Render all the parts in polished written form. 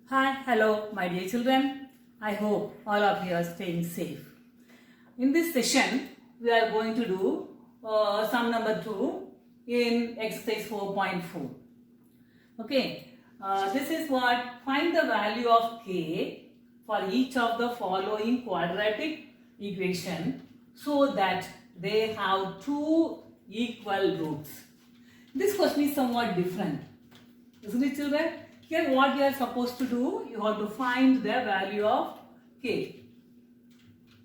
Hi, hello, my dear children. I hope all of you are staying safe. In this session, we are going to do sum number 2 in exercise 4.4. Okay, this is what find the value of k for each of the following quadratic equation so that they have two equal roots. This question is somewhat different, isn't it, children? Here what you are supposed to do, you have to find the value of k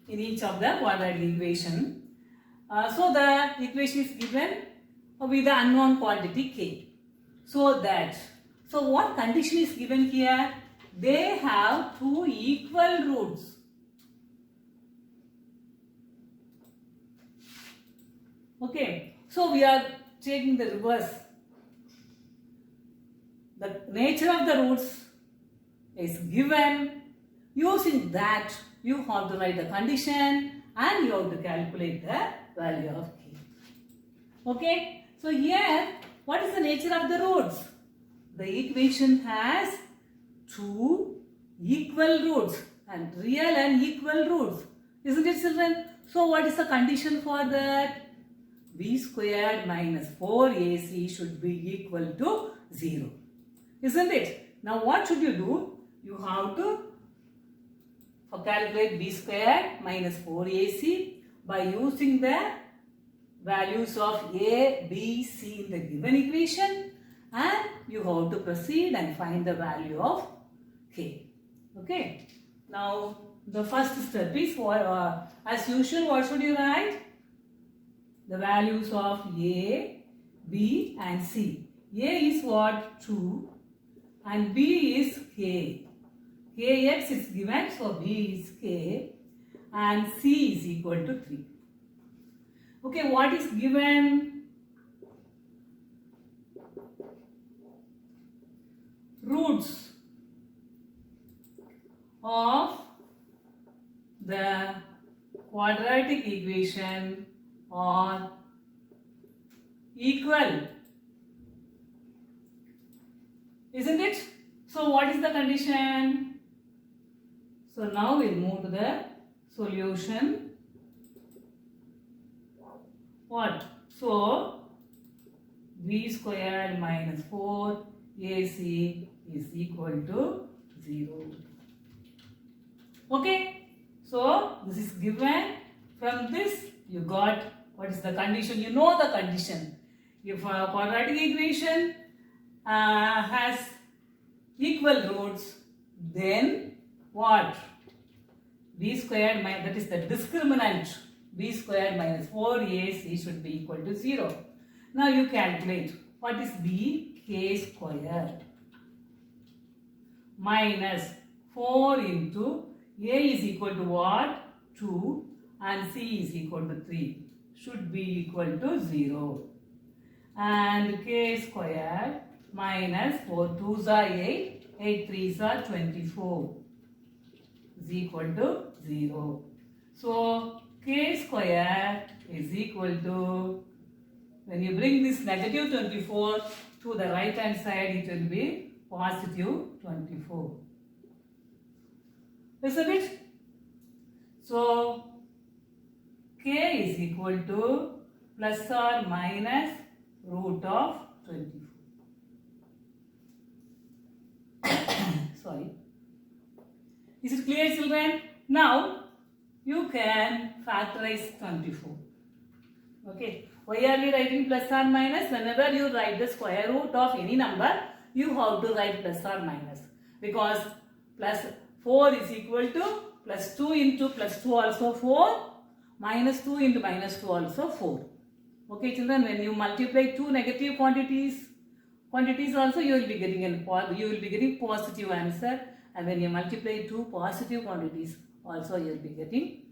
in each of the quadratic equation. So the equation is given with the unknown quantity k. So what condition is given here? They have two equal roots. Okay, so we are taking the reverse. The nature of the roots is given. Using that, you have to write the condition and you have to calculate the value of k. Okay, so here, what is the nature of the roots? The equation has two equal roots and real and equal roots. Isn't it, children? So what is the condition for that? B squared minus 4ac should be equal to 0. Isn't it? Now what should you do? You have to calculate b squared minus 4ac by using the values of a, b, c in the given equation, and you have to proceed and find the value of k. Okay. Now the first step is as usual, what should you write? The values of a, b and c. A is what? 2 and b is k. Kx is given, so b is k and c is equal to 3. Okay, what is given? Roots of the quadratic equation are equal. Isn't it? So what is the condition? So now we'll move to the solution. What? So b squared minus 4ac is equal to 0. Okay. So this is given. From this you got what is the condition? You know the condition. If a quadratic equation has equal roots, then what? B squared minus, that is the discriminant, b squared minus 4ac should be equal to 0. Now you calculate what is b, k squared minus 4 into a is equal to what? 2 and c is equal to 3 should be equal to 0. And k squared minus 4 2s are 8, 8 3s are 24 is equal to 0. So k square is equal to, when you bring this negative 24 to the right hand side, it will be positive 24. Isn't it? So k is equal to plus or minus root of 24. Sorry. Is it clear, children? Now you can factorize 24. Okay. Why are we writing plus or minus? Whenever you write the square root of any number, you have to write plus or minus. Because plus 4 is equal to plus 2 into plus 2 also 4. Minus 2 into minus 2 also 4. Okay, children, when you multiply two negative quantities also you will be getting positive answer, and when you multiply two positive quantities also you will be getting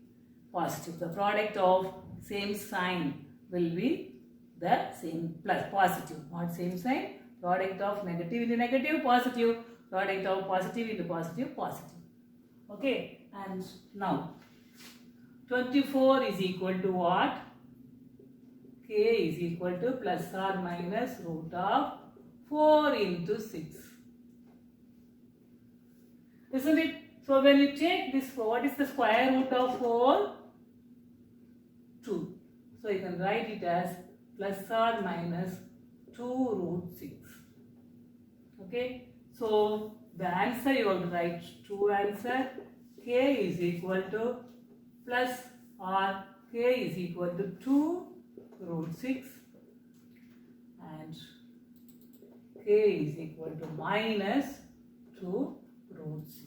positive. The product of same sign will be the same plus positive, not same sign. Product of negative into negative, positive. Product of positive into positive, positive. Okay, and now 24 is equal to what? K is equal to plus or minus root of 4 into 6. isn't it? So when you take this, what is the square root of 4? 2. So you can write it as plus or minus 2 root 6. Okay. So the answer you will write 2 answer. K is equal to plus or K is equal to 2 root 6 and K is equal to minus 2 root 6.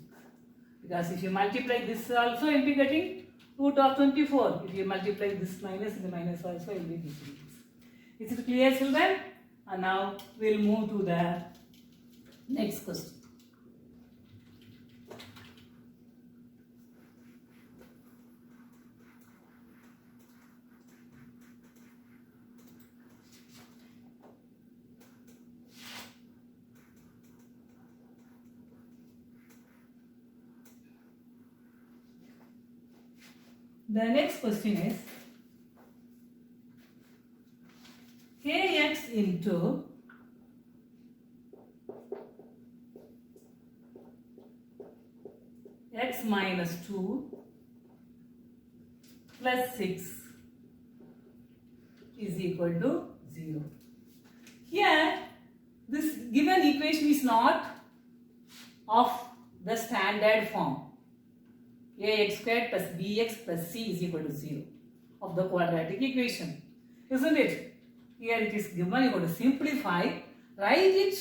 Because if you multiply this also, you will be getting root of 24. If you multiply this minus in the minus also, you will be getting this. Is it clear, children? And now we will move to the next question. The next question is kx into x minus 2 plus 6 is equal to 0. Here, this given equation is not of the standard form. Ax squared plus bx plus c is equal to 0 of the quadratic equation, isn't it? Here it is given, you got to simplify, write it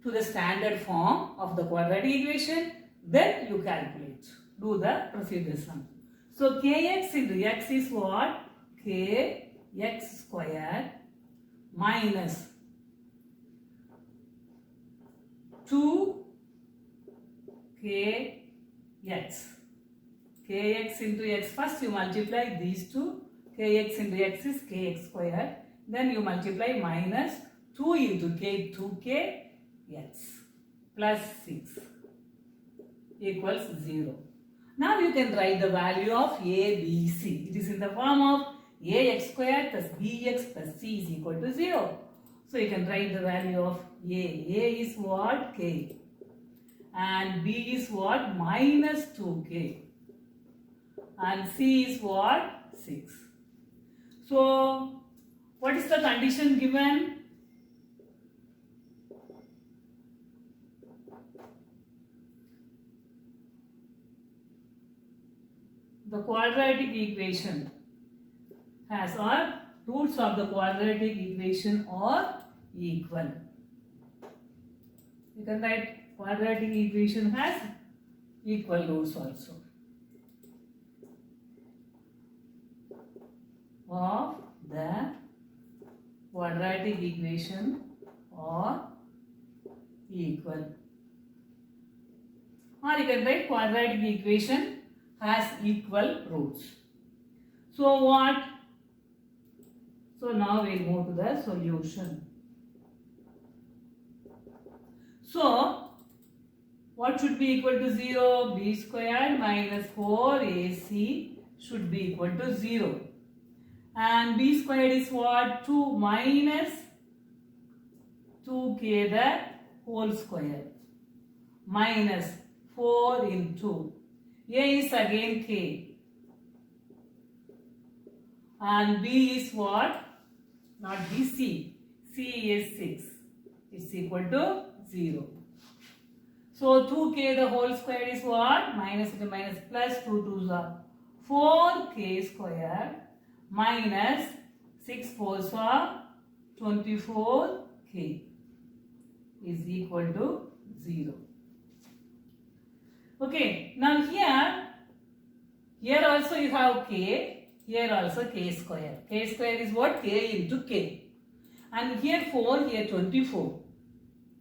to the standard form of the quadratic equation, then you calculate, do the procedure sum. So kx into x is what? Kx squared minus 2k x. Kx into x, first you multiply these two. Kx into x is kx squared. Then you multiply minus 2 into k, 2k x plus 6 equals 0. Now you can write the value of a, b, c. It is in the form of ax squared plus bx plus c is equal to 0. So you can write the value of a. A is what? K. And b is what? Minus 2k. And c is what? 6. So, what is the condition given? The quadratic equation has, or roots of the quadratic equation are equal. You can write quadratic equation has equal roots also. Of the quadratic equation are equal. Or you can write quadratic equation has equal roots. So what? So now we will move to the solution. So what should be equal to 0? B squared minus 4ac should be equal to 0. And b squared is what? 2 minus 2k the whole square minus 4 into a is again k and b is what? Not b, c. C is 6. It's equal to 0. So 2k the whole square is what? Minus into minus plus 2 2s are 4k square minus 6 4s are 24k is equal to 0. Okay, now here also you have k, here also k square. K square is what? K into k. And here 4, here 24.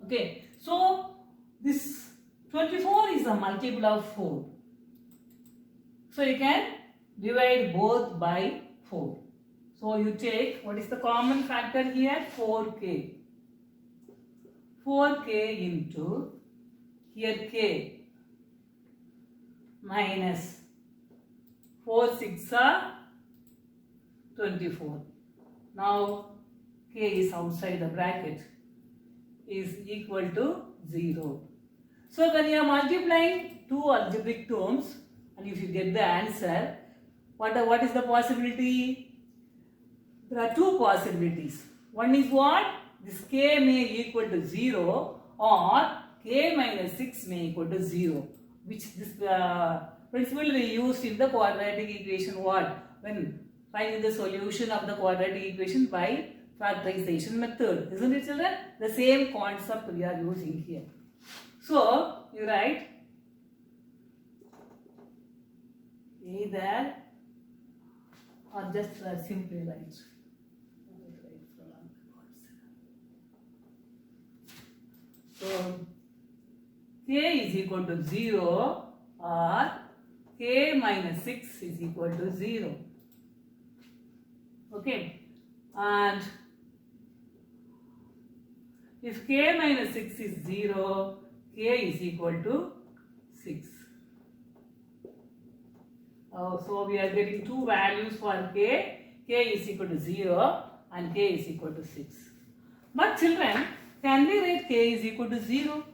Okay, so this 24 is a multiple of 4. So you can divide both by 4. So you take, what is the common factor here? 4k. 4k into, here k minus 4 6 are 24. Now k is outside the bracket is equal to 0. So when you are multiplying two algebraic terms and if you get the answer, what is the possibility? There are two possibilities. One is what? This k may equal to 0 or k minus 6 may equal to 0. Which this principle we used in the quadratic equation what? When finding the solution of the quadratic equation by factorization method. Isn't it, children? The same concept we are using here. So, you write either or just simply write. So, k is equal to 0 or k minus 6 is equal to 0. Okay. And if k minus 6 is 0, k is equal to 6. So we are getting two values for k. K is equal to 0 and k is equal to 6. But children, can we write k is equal to 0?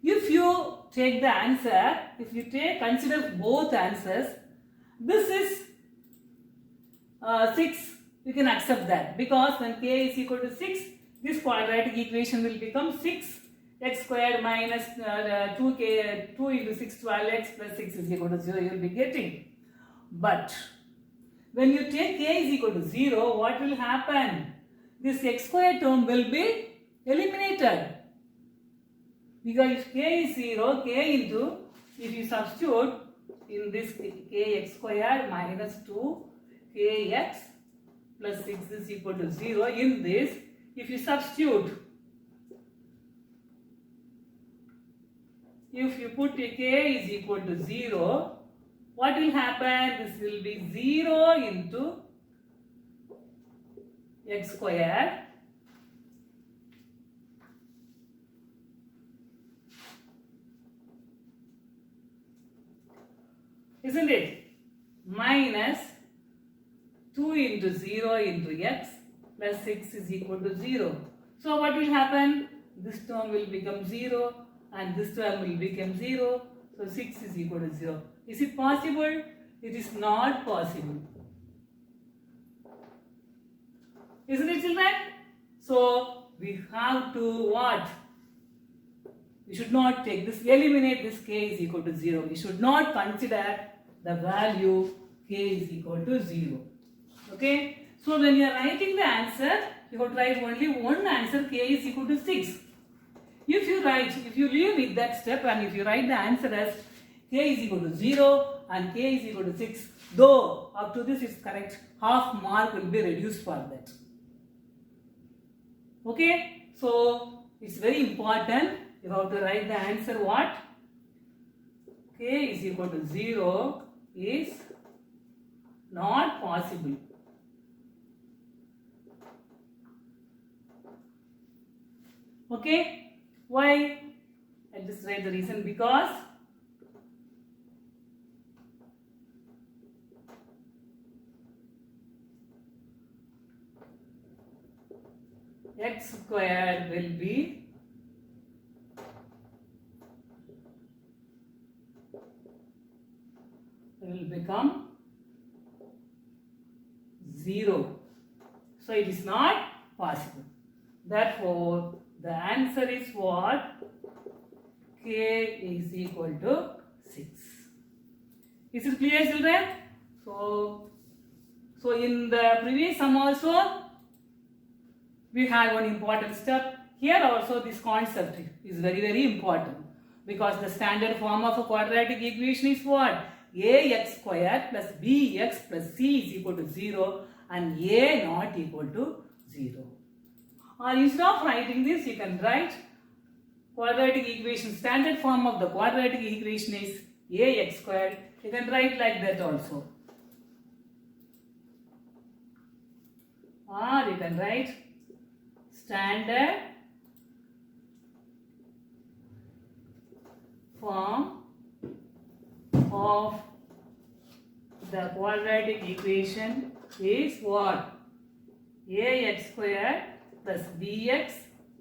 If you take the answer, if you consider both answers, this is 6, we can accept that because when k is equal to 6, this quadratic equation will become 6 x squared minus 2k, 2 into 6, 12x plus 6 is equal to 0, you will be getting. But when you take k is equal to 0, what will happen? This x squared term will be eliminated. Because if k is 0, k into, if you substitute in this kx squared minus 2 kx plus 6 is equal to 0, in this, if you substitute, if you put k is equal to 0, what will happen? This will be 0 into x squared isn't it? Minus 2 into 0 into x plus 6 is equal to 0. So what will happen? This term will become 0 and this term will become 0. So 6 is equal to 0. Is it possible? It is not possible. Isn't it, children? So we have to what? We should not take this, eliminate this k is equal to 0. We should not consider the value k is equal to 0. Okay? So when you are writing the answer, you have to write only one answer, k is equal to 6. If you leave with that step and if you write the answer as k is equal to 0 and k is equal to 6, though up to this is correct, half mark will be reduced for that. Okay? So it's very important. You have to write the answer what? K is equal to 0 is not possible. Okay? Why? I'll just write the reason. Because x squared will become 0. So it is not possible. Therefore, the answer is what? K is equal to 6. Is it clear, children? So in the previous sum also, we had one important step. Here also this concept is very, very important. Because the standard form of a quadratic equation is what? Ax squared plus bx plus c is equal to 0 and a not equal to 0. Or instead of writing this, you can write quadratic equation. Standard form of the quadratic equation is ax squared. You can write like that also. Or you can write standard form of the quadratic equation is what? Ax squared plus bx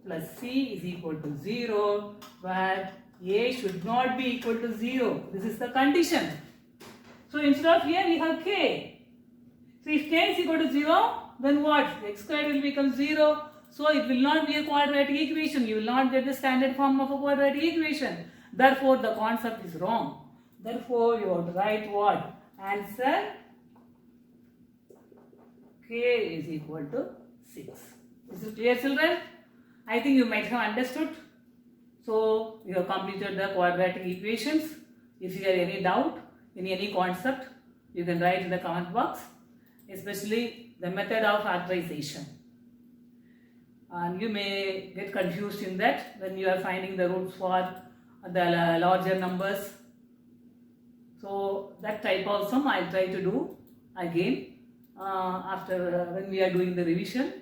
plus c is equal to 0, where A should not be equal to 0. This is the condition. So instead of here we have K. So if K is equal to 0, then what? X squared will become 0. So it will not be a quadratic equation. You will not get the standard form of a quadratic equation. Therefore the concept is wrong. Therefore you have to write what? Answer K is equal to 6. Is it clear, children? I think you might have understood. So you have completed the quadratic equations. If you have any doubt in any concept, you can write in the comment box, especially the method of factorization. And you may get confused in that when you are finding the roots for the larger numbers. So that type of sum I will try to do again after when we are doing the revision.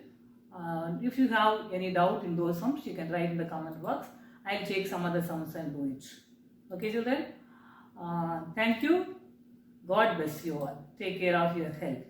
If you have any doubt in those sums, you can write in the comment box. I will take some other sums and do it. Okay, children? Thank you. God bless you all. Take care of your health.